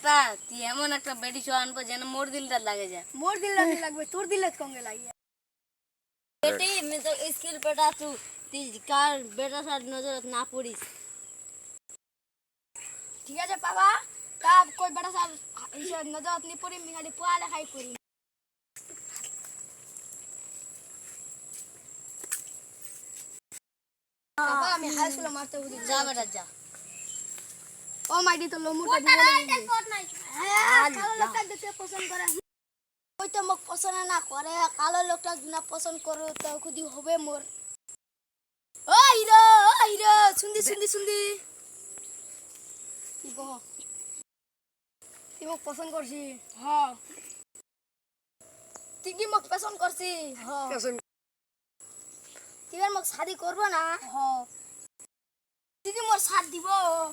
বেটা তুই এমন একটা বেডি শো আনবো যেন মোর দিলটা লাগে যায়। मोर दिल नहीं लगबे तोर दिल कौन लागी बेटी मैं तो स्किल बेटा तू ती कार बेटा साथ नजर ना पड़िस। ठीक है पापा काब कोई बड़ा सा इसे नजर नहीं पड़ी मिगाली पुआले खाई पड़ी पापा मैं हाई स्कूल मारते हुए जा बेटा जा। ओ माइडी तो लोमुटा दिले कालो लोकटा देखते पसंद करे ওই তো মোক পছন্দ না করে কালো লোকটা না পছন্দ করো তো খুদি হবে মোর ও হিরো সুন্দি কি কহ তুই মোক পছন্দ করছি হ্যাঁ তুই কি মোক পছন্দ করছি হ্যাঁ পছন্দ তুই আর মোক শাদি করব না হ্যাঁ তুই কি মোর সাথ দিব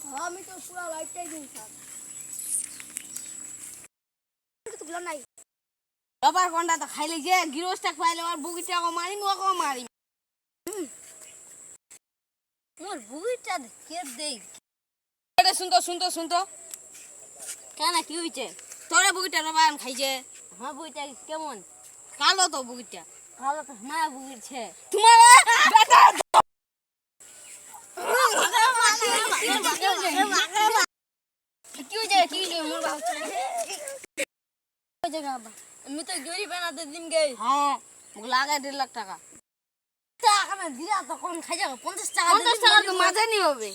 হ্যাঁ আমি তো পুরো লাইফটাই দিই সাথ তো গুলো নাই বাবার কোনটা তো খাইলে যে গিরোসটা খাইলে আর বুগিটা কো মারি মো কো মারি মোর বুগিটা কে দেই এটা শুনতো কেন কি হইছে তোরে বুগিটা রবান খাইছে হ্যাঁ বুগিটা কেমন কালো তো বুগিটা কালো তো মায়া বুগিছে তোমার বেটা কি হইছে মোর বাবা আমি তো গরিব বানাতে দিন গে হ্যাঁ মোক লাগে 1.5 লাখ টাকা টাকা না দিলা তো কোন খাই যাবে 50 টাকা তো মাঝে নি হবে।